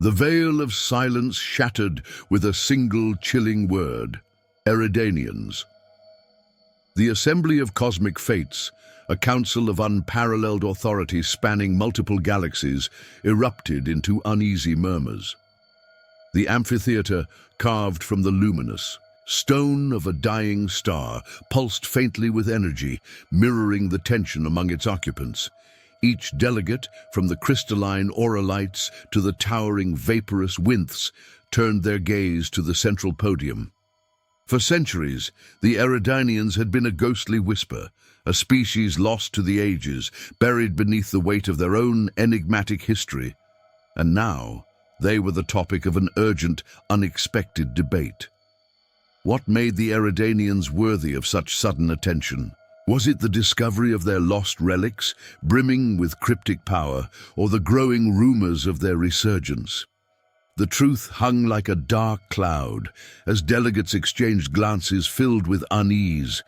The veil of silence shattered with a single chilling word: Eridanians. The assembly of cosmic fates, a council of unparalleled authority spanning multiple galaxies, erupted into uneasy murmurs. The amphitheater, carved from the luminous stone of a dying star, pulsed faintly with energy, mirroring the tension among its occupants. Each delegate, from the crystalline auralites to the towering vaporous winths, turned their gaze to the central podium. For centuries, the Eridanians had been a ghostly whisper, a species lost to the ages, buried beneath the weight of their own enigmatic history. And now, they were the topic of an urgent, unexpected debate. What made the Eridanians worthy of such sudden attention? Was it the discovery of their lost relics, brimming with cryptic power, or the growing rumors of their resurgence? The truth hung like a dark cloud as delegates exchanged glances filled with unease.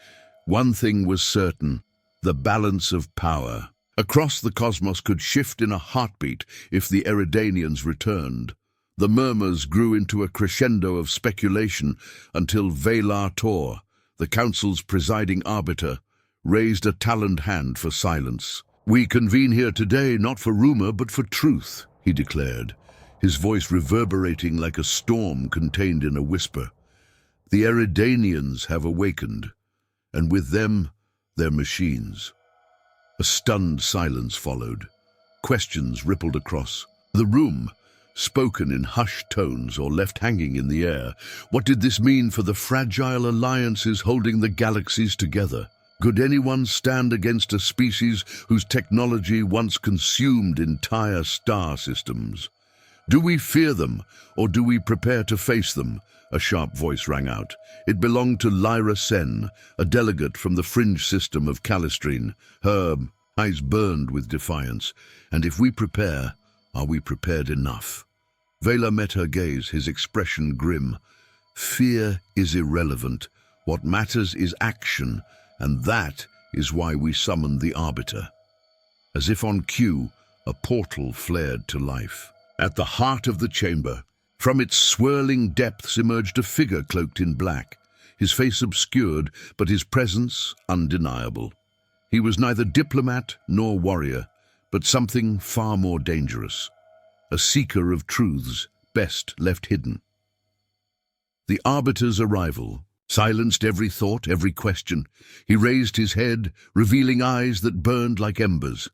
One thing was certain: the balance of power across the cosmos could shift in a heartbeat if the Eridanians returned. The murmurs grew into a crescendo of speculation until Valar Tor, the council's presiding arbiter, raised a taloned hand for silence. "We convene here today not for rumor but for truth," he declared, his voice reverberating like a storm contained in a whisper. "The Eridanians have awakened, and with them, their machines." A stunned silence followed. Questions rippled across the room, spoken in hushed tones or left hanging in the air. What did this mean for the fragile alliances holding the galaxies together? Could anyone stand against a species whose technology once consumed entire star systems? "Do we fear them, or do we prepare to face them?" A sharp voice rang out. It belonged to Lyra Sen, a delegate from the fringe system of Calistrine. Her eyes burned with defiance. "And if we prepare, are we prepared enough?" Valar met her gaze, his expression grim. "Fear is irrelevant. What matters is action, and that is why we summoned the Arbiter." As if on cue, a portal flared to life. At the heart of the chamber, from its swirling depths emerged a figure cloaked in black, his face obscured, but his presence undeniable. He was neither diplomat nor warrior, but something far more dangerous. A seeker of truths best left hidden. The Arbiter's arrival silenced every thought, every question. He raised his head, revealing eyes that burned like embers.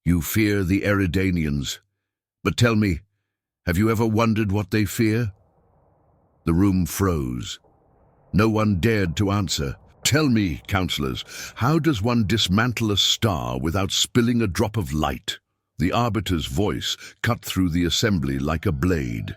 "You fear the Eridanians. But tell me, have you ever wondered what they fear?" The room froze. No one dared to answer. "Tell me, counselors, how does one dismantle a star without spilling a drop of light?" The Arbiter's voice cut through the assembly like a blade.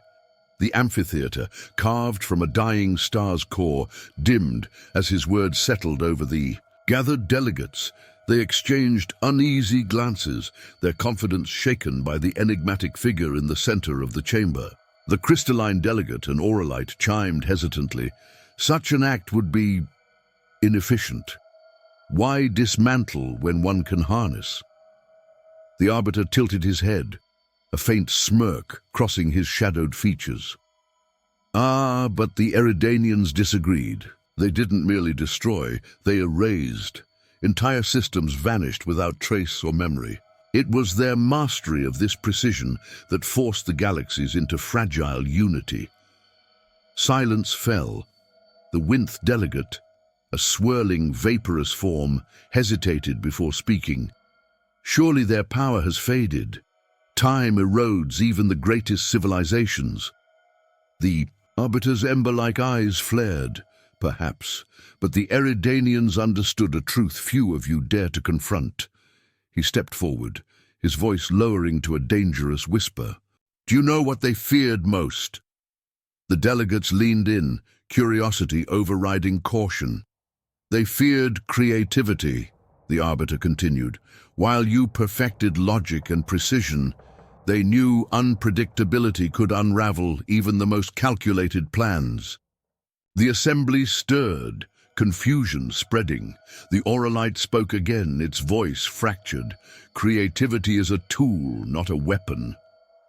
The amphitheater, carved from a dying star's core, dimmed as his words settled over the gathered delegates. They exchanged uneasy glances, their confidence shaken by the enigmatic figure in the center of the chamber. The crystalline delegate, an auralite, chimed hesitantly. Such an act would be inefficient. Why dismantle when one can harness? The Arbiter tilted his head, a faint smirk crossing his shadowed features. "Ah, but the Eridanians disagreed. They didn't merely destroy, they erased. Entire systems vanished without trace or memory. It was their mastery of this precision that forced the galaxies into fragile unity." Silence fell. The Winth delegate, a swirling, vaporous form, hesitated before speaking. "Surely their power has faded. Time erodes even the greatest civilizations." The Arbiter's ember-like eyes flared. "Perhaps, but the Eridanians understood a truth few of you dare to confront." He stepped forward, his voice lowering to a dangerous whisper. "Do you know what they feared most?" The delegates leaned in, curiosity overriding caution. "They feared creativity," the Arbiter continued. "While you perfected logic and precision, they knew unpredictability could unravel even the most calculated plans." The assembly stirred, confusion spreading. The auralite spoke again, its voice fractured. "Creativity is a tool, not a weapon."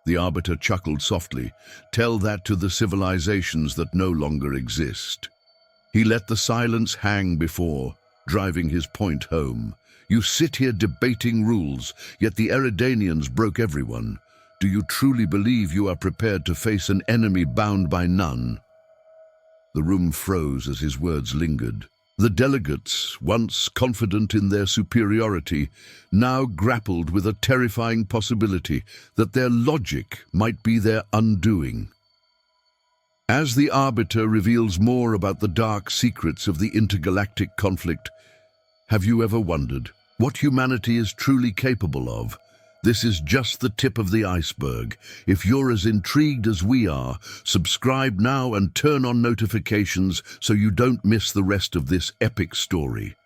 The Arbiter chuckled softly. Tell that to the civilizations that no longer exist. He let the silence hang before, driving his point home. You sit here debating rules, yet the Eridanians broke everyone. Do you truly believe you are prepared to face an enemy bound by none? The room froze as his words lingered. The delegates, once confident in their superiority, now grappled with a terrifying possibility that their logic might be their undoing. As the Arbiter reveals more about the dark secrets of the intergalactic conflict, have you ever wondered what humanity is truly capable of? This is just the tip of the iceberg. If you're as intrigued as we are, subscribe now and turn on notifications so you don't miss the rest of this epic story.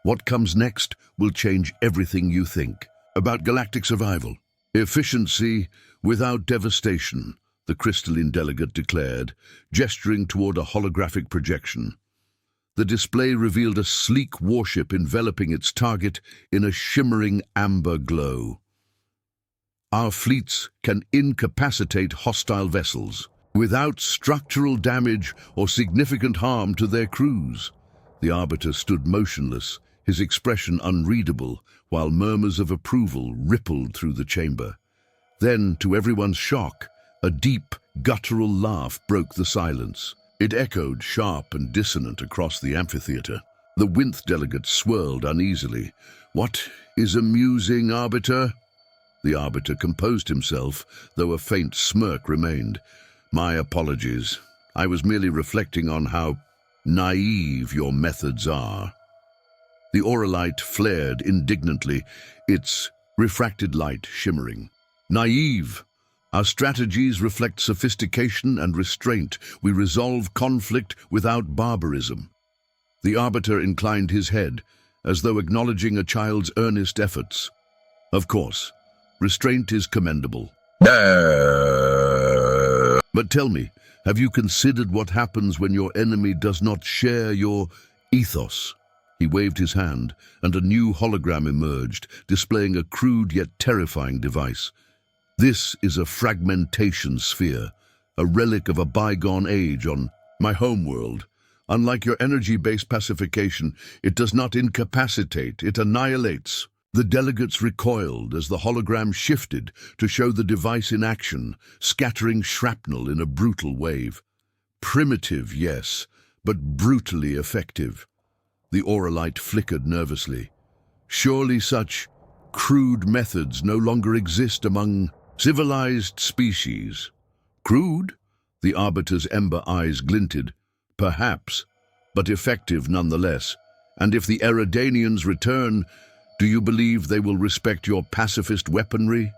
What comes next will change everything you think. About galactic survival. Efficiency without devastation, the crystalline delegate declared, gesturing toward a holographic projection. The display revealed a sleek warship enveloping its target in a shimmering amber glow. Our fleets can incapacitate hostile vessels without structural damage or significant harm to their crews. The Arbiter stood motionless, his expression unreadable, while murmurs of approval rippled through the chamber. Then, to everyone's shock, a deep, guttural laugh broke the silence. It echoed sharp and dissonant across the amphitheater. The Winth delegate swirled uneasily. What is amusing, Arbiter? The Arbiter composed himself, though a faint smirk remained. My apologies. I was merely reflecting on how naive your methods are. The auralite flared indignantly, its refracted light shimmering. Naive! Our strategies reflect sophistication and restraint. We resolve conflict without barbarism. The Arbiter inclined his head, as though acknowledging a child's earnest efforts. Of course, restraint is commendable. But tell me, have you considered what happens when your enemy does not share your ethos? He waved his hand, and a new hologram emerged, displaying a crude yet terrifying device. This is a fragmentation sphere, a relic of a bygone age on my homeworld. Unlike your energy-based pacification, it does not incapacitate, it annihilates. The delegates recoiled as the hologram shifted to show the device in action, scattering shrapnel in a brutal wave. Primitive, yes, but brutally effective. The auralite flickered nervously. Surely such crude methods no longer exist among civilized species. Crude? The Arbiter's ember eyes glinted. Perhaps, but effective nonetheless. And if the Eridanians return, do you believe they will respect your pacifist weaponry?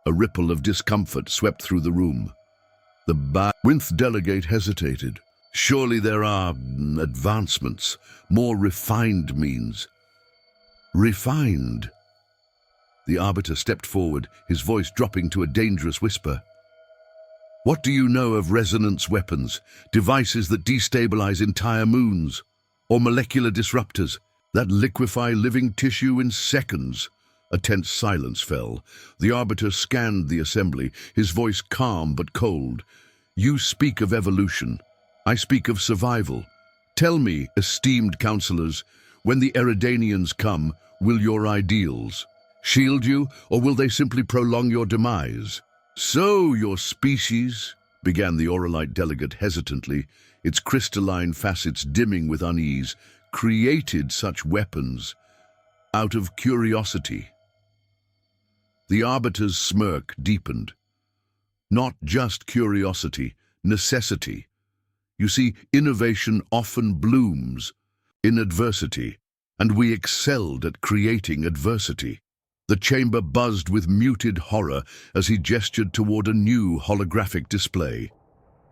A ripple of discomfort swept through the room. The Winth delegate hesitated. Surely there are advancements, more refined means. Refined? The Arbiter stepped forward, his voice dropping to a dangerous whisper. What do you know of resonance weapons, devices that destabilize entire moons, or molecular disruptors that liquefy living tissue in seconds? A tense silence fell. The Arbiter scanned the assembly, his voice calm but cold. You speak of evolution. I speak of survival. Tell me, esteemed counselors, when the Eridanians come, will your ideals shield you, or will they simply prolong your demise? So your species, began the auralite delegate hesitantly, its crystalline facets dimming with unease, created such weapons out of curiosity. The Arbiter's smirk deepened. Not just curiosity, necessity. You see, innovation often blooms in adversity, and we excelled at creating adversity. The chamber buzzed with muted horror as he gestured toward a new holographic display.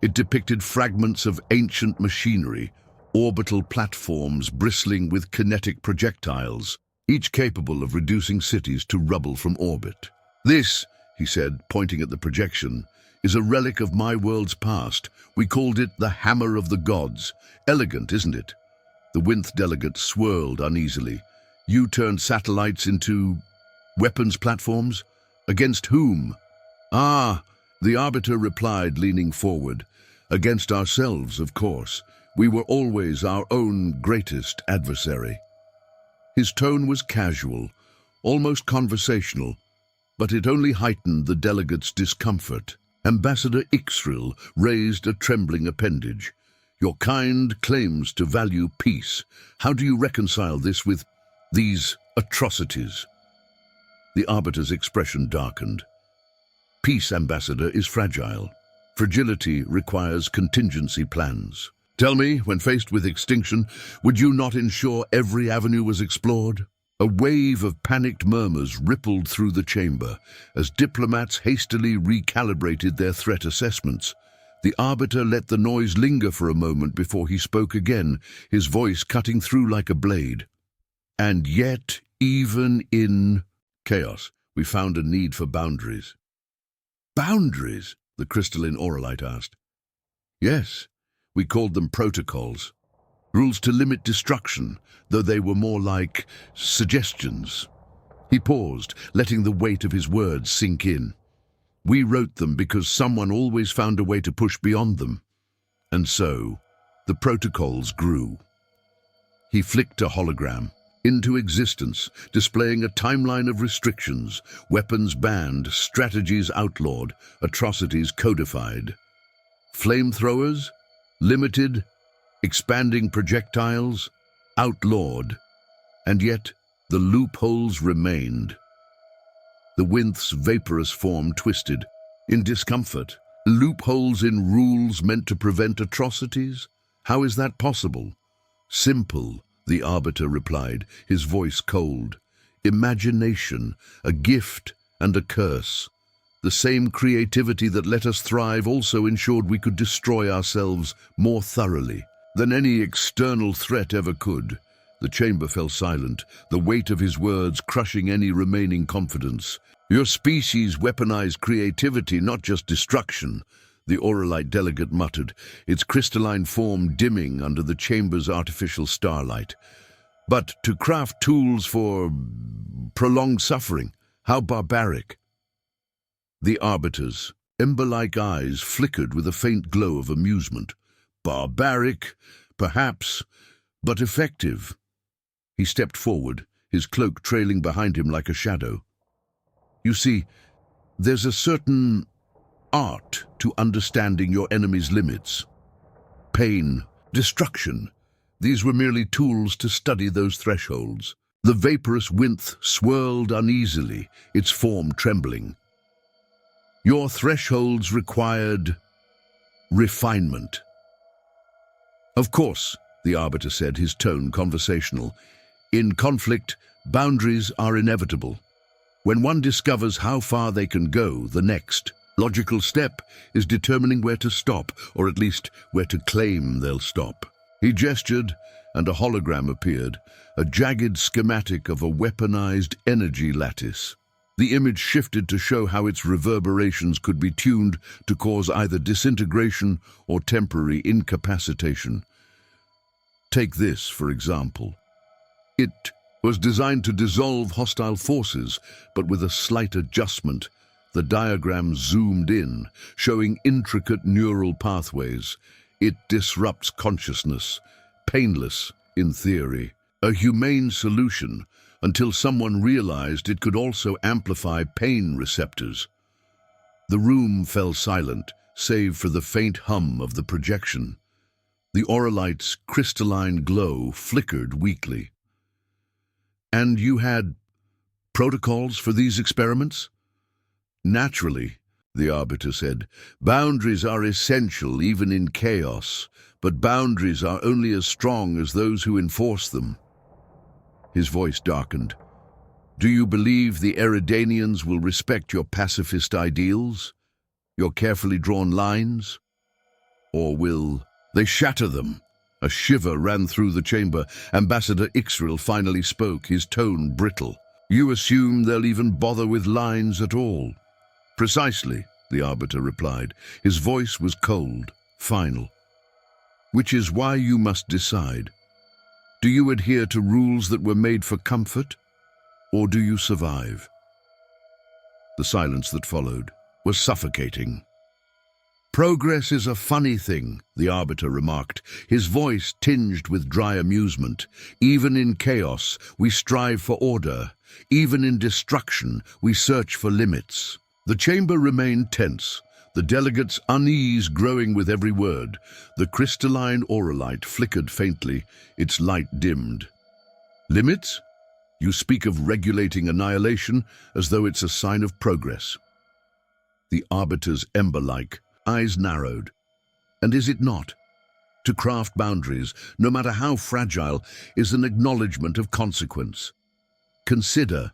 It depicted fragments of ancient machinery, orbital platforms bristling with kinetic projectiles, each capable of reducing cities to rubble from orbit. This, he said, pointing at the projection, is a relic of my world's past. We called it the Hammer of the Gods. Elegant, isn't it? The Winth delegate swirled uneasily. You turned satellites into weapons platforms? Against whom? Ah, the Arbiter replied, leaning forward. Against ourselves, of course. We were always our own greatest adversary. His tone was casual, almost conversational, but it only heightened the delegates' discomfort. Ambassador Ixril raised a trembling appendage. Your kind claims to value peace. How do you reconcile this with these atrocities? The Arbiter's expression darkened. Peace, Ambassador, is fragile. Fragility requires contingency plans. Tell me, when faced with extinction, would you not ensure every avenue was explored? A wave of panicked murmurs rippled through the chamber as diplomats hastily recalibrated their threat assessments. The Arbiter let the noise linger for a moment before he spoke again, his voice cutting through like a blade. And yet, even in chaos, we found a need for boundaries. Boundaries? The crystalline Auralite asked. Yes, we called them protocols. Rules to limit destruction, though they were more like suggestions. He paused, letting the weight of his words sink in. We wrote them because someone always found a way to push beyond them. And so, the protocols grew. He flicked a hologram into existence, displaying a timeline of restrictions, weapons banned, strategies outlawed, atrocities codified. Flamethrowers? Limited? Expanding projectiles? Outlawed. And yet, the loopholes remained. The Winth's vaporous form twisted. In discomfort. Loopholes in rules meant to prevent atrocities? How is that possible? Simple, the Arbiter replied, his voice cold. Imagination, a gift and a curse. The same creativity that let us thrive also ensured we could destroy ourselves more thoroughly than any external threat ever could. The chamber fell silent, the weight of his words crushing any remaining confidence. Your species weaponized creativity, not just destruction, the Auralite delegate muttered, its crystalline form dimming under the chamber's artificial starlight. But to craft tools for prolonged suffering, how barbaric. The Arbiter's ember-like eyes flickered with a faint glow of amusement. Barbaric, perhaps, but effective. He stepped forward, his cloak trailing behind him like a shadow. You see, there's a certain art to understanding your enemy's limits. Pain, destruction. These were merely tools to study those thresholds. The vaporous Winth swirled uneasily, its form trembling. Your thresholds required refinement. Of course, the Arbiter said, his tone conversational. In conflict, boundaries are inevitable. When one discovers how far they can go, the next logical step is determining where to stop, or at least where to claim they'll stop. He gestured, and a hologram appeared, a jagged schematic of a weaponized energy lattice. The image shifted to show how its reverberations could be tuned to cause either disintegration or temporary incapacitation. Take this, for example. It was designed to dissolve hostile forces, but with a slight adjustment. The diagram zoomed in, showing intricate neural pathways. It disrupts consciousness, painless in theory. A humane solution, until someone realized it could also amplify pain receptors. The room fell silent, save for the faint hum of the projection. The Auralite's crystalline glow flickered weakly. And you had protocols for these experiments? Naturally, the Arbiter said. Boundaries are essential even in chaos, but boundaries are only as strong as those who enforce them. His voice darkened. Do you believe the Eridanians will respect your pacifist ideals? Your carefully drawn lines? Or will they shatter them? A shiver ran through the chamber. Ambassador Ixril finally spoke, his tone brittle. You assume they'll even bother with lines at all? Precisely, the Arbiter replied. His voice was cold, final. Which is why you must decide. Do you adhere to rules that were made for comfort, or do you survive? The silence that followed was suffocating. "Progress is a funny thing," the Arbiter remarked, his voice tinged with dry amusement. "Even in chaos, we strive for order. Even in destruction, we search for limits." The chamber remained tense, the delegates' unease growing with every word. The crystalline auralite flickered faintly, its light dimmed. "Limits? You speak of regulating annihilation as though it's a sign of progress." The Arbiter's ember-like eyes narrowed. "And is it not? To craft boundaries, no matter how fragile, is an acknowledgement of consequence. Consider,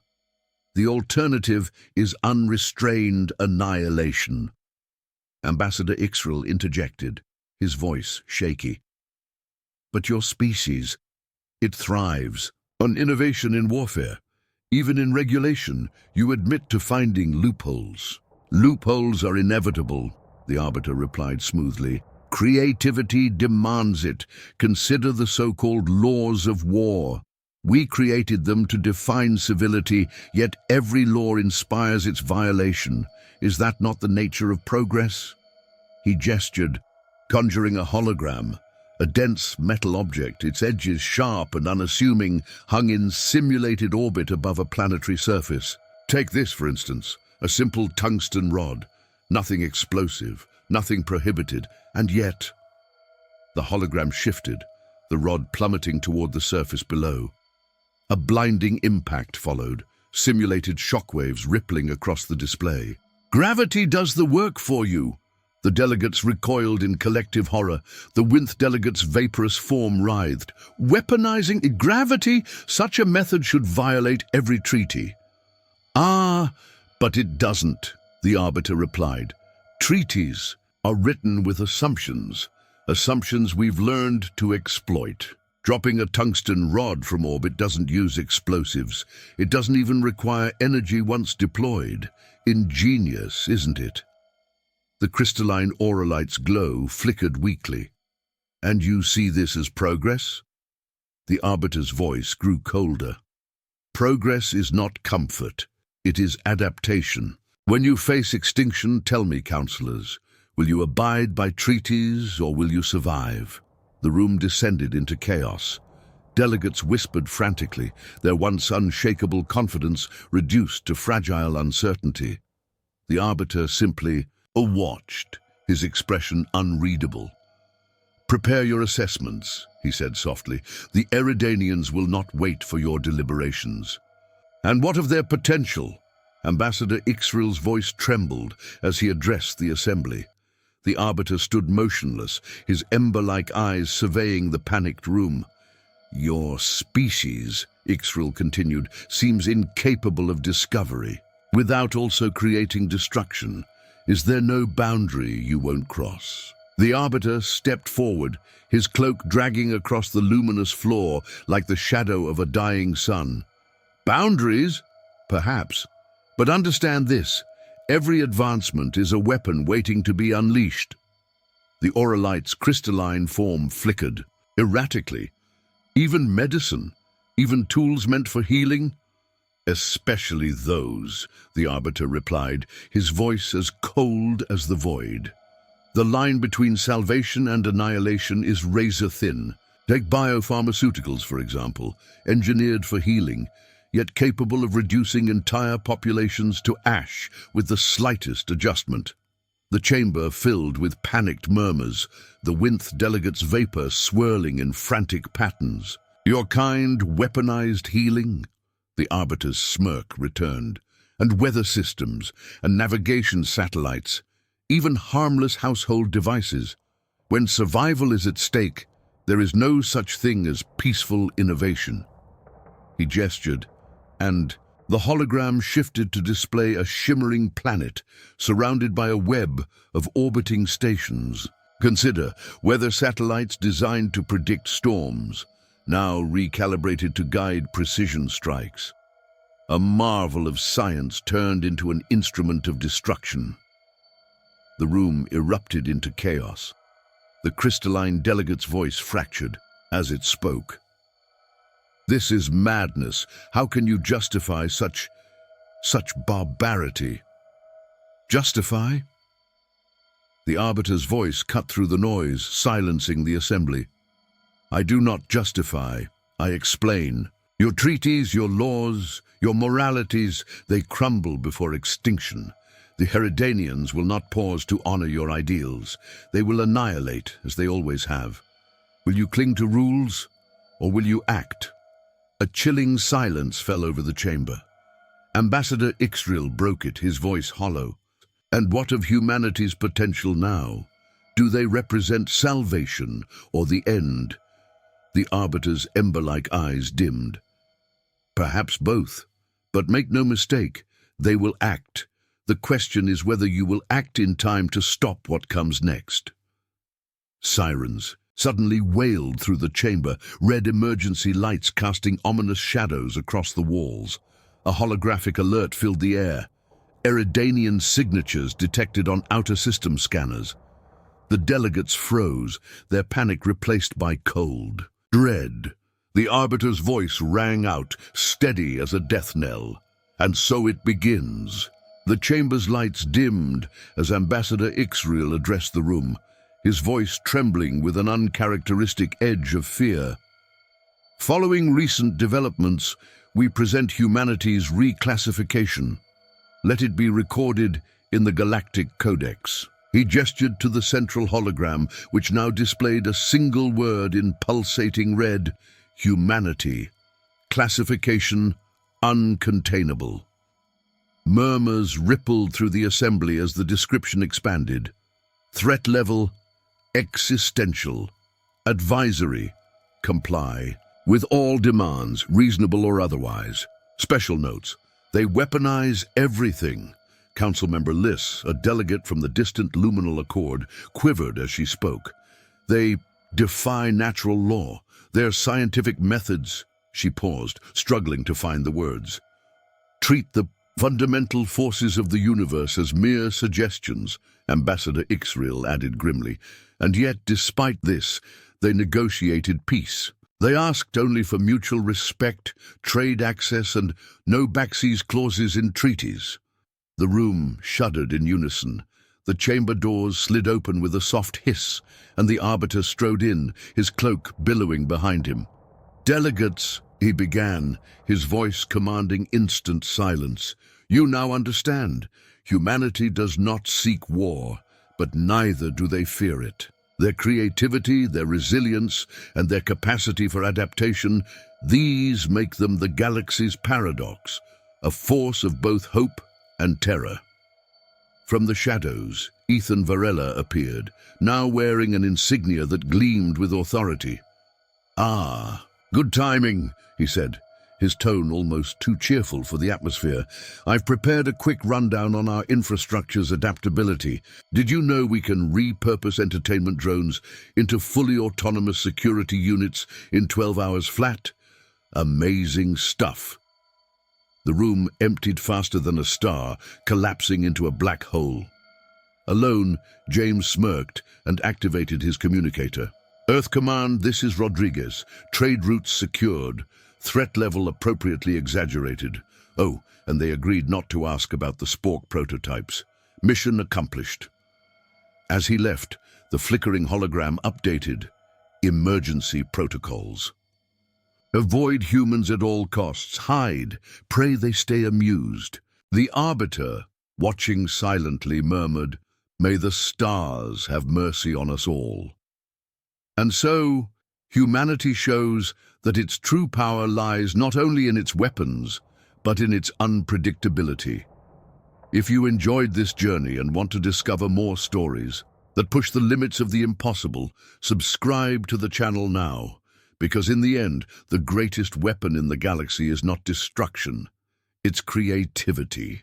the alternative is unrestrained annihilation." Ambassador Ixril interjected, his voice shaky. "But your species, it thrives on innovation in warfare. Even in regulation, you admit to finding loopholes." "Loopholes are inevitable," the Arbiter replied smoothly. "Creativity demands it. Consider the so-called laws of war. We created them to define civility, yet every law inspires its violation. Is that not the nature of progress?" He gestured, conjuring a hologram, a dense metal object, its edges sharp and unassuming, hung in simulated orbit above a planetary surface. "Take this, for instance, a simple tungsten rod. Nothing explosive, nothing prohibited, and yet—" The hologram shifted, the rod plummeting toward the surface below. A blinding impact followed, simulated shockwaves rippling across the display. "Gravity does the work for you!" The delegates recoiled in collective horror. The Winth delegate's vaporous form writhed. "Weaponizing gravity? Such a method should violate every treaty." "Ah, but it doesn't," the Arbiter replied. "Treaties are written with assumptions, assumptions we've learned to exploit. Dropping a tungsten rod from orbit doesn't use explosives. It doesn't even require energy once deployed. Ingenious, isn't it?" The crystalline auralite's glow flickered weakly. "And you see this as progress?" The Arbiter's voice grew colder. "Progress is not comfort. It is adaptation. When you face extinction, tell me, counselors, will you abide by treaties or will you survive?" The room descended into chaos. Delegates whispered frantically, their once unshakable confidence reduced to fragile uncertainty. The Arbiter simply watched, his expression unreadable. "Prepare your assessments," he said softly. "The Eridanians will not wait for your deliberations." "And what of their potential?" Ambassador Ixril's voice trembled as he addressed the assembly. The Arbiter stood motionless, his ember-like eyes surveying the panicked room. "Your species," Ixril continued, "seems incapable of discovery, without also creating destruction. Is there no boundary you won't cross?" The Arbiter stepped forward, his cloak dragging across the luminous floor like the shadow of a dying sun. "Boundaries? Perhaps. But understand this. Every advancement is a weapon waiting to be unleashed." The auralite's crystalline form flickered, erratically. "Even medicine? Even tools meant for healing?" "Especially those," the Arbiter replied, his voice as cold as the void. "The line between salvation and annihilation is razor-thin. Take biopharmaceuticals, for example, engineered for healing, yet capable of reducing entire populations to ash with the slightest adjustment." The chamber filled with panicked murmurs, the Winth delegates' vapor swirling in frantic patterns. "Your kind weaponized healing?" The Arbiter's smirk returned. "And weather systems, and navigation satellites, even harmless household devices. When survival is at stake, there is no such thing as peaceful innovation." He gestured, and the hologram shifted to display a shimmering planet surrounded by a web of orbiting stations. "Consider weather satellites designed to predict storms, now recalibrated to guide precision strikes. A marvel of science turned into an instrument of destruction." The room erupted into chaos. The crystalline delegate's voice fractured as it spoke. "This is madness. How can you justify such barbarity?" Justify? The Arbiter's voice cut through the noise, silencing the assembly. I do not justify, I explain. Your treaties, your laws, your moralities, they crumble before extinction. The Eridanians will not pause to honor your ideals. They will annihilate, as they always have. Will you cling to rules, or will you act? A chilling silence fell over the chamber. Ambassador Ixriel broke it, his voice hollow. And what of humanity's potential now? Do they represent salvation or the end? The Arbiter's ember-like eyes dimmed. Perhaps both, but make no mistake, they will act. The question is whether you will act in time to stop what comes next. Sirens suddenly wailed through the chamber, red emergency lights casting ominous shadows across the walls. A holographic alert filled the air. Eridanian signatures detected on outer system scanners. The delegates froze, their panic replaced by cold dread. The Arbiter's voice rang out, steady as a death knell. And so it begins. The chamber's lights dimmed as Ambassador Ixriel addressed the room, his voice trembling with an uncharacteristic edge of fear. Following recent developments, we present humanity's reclassification. Let it be recorded in the Galactic Codex. He gestured to the central hologram, which now displayed a single word in pulsating red: humanity. Classification: uncontainable. Murmurs rippled through the assembly as the description expanded. Threat level: existential. Advisory: comply with all demands, reasonable or otherwise. Special notes: they weaponize everything. Councilmember Liss, a delegate from the distant Luminal Accord, quivered as she spoke. They defy natural law, their scientific methods. She paused, struggling to find the words. Treat the fundamental forces of the universe as mere suggestions, Ambassador Ixriel added grimly. And yet, despite this, they negotiated peace. They asked only for mutual respect, trade access, and no backseas clauses in treaties. The room shuddered in unison. The chamber doors slid open with a soft hiss, and the Arbiter strode in, his cloak billowing behind him. Delegates, he began, his voice commanding instant silence. You now understand. Humanity does not seek war, but neither do they fear it. Their creativity, their resilience, and their capacity for adaptation, these make them the galaxy's paradox, a force of both hope and terror. From the shadows, Ethan Varela appeared, now wearing an insignia that gleamed with authority. Ah, good timing, he said, his tone almost too cheerful for the atmosphere. I've prepared a quick rundown on our infrastructure's adaptability. Did you know we can repurpose entertainment drones into fully autonomous security units in 12 hours flat? Amazing stuff. The room emptied faster than a star, collapsing into a black hole. Alone, James smirked and activated his communicator. Earth Command, this is Rodriguez. Trade routes secured. Threat level appropriately exaggerated. Oh, and they agreed not to ask about the Spork prototypes. Mission accomplished. As he left, the flickering hologram updated. Emergency protocols. Avoid humans at all costs. Hide. Pray they stay amused. The Arbiter, watching silently, murmured, May the stars have mercy on us all. And so, humanity shows that its true power lies not only in its weapons, but in its unpredictability. If you enjoyed this journey and want to discover more stories that push the limits of the impossible, subscribe to the channel now. Because in the end, the greatest weapon in the galaxy is not destruction, it's creativity.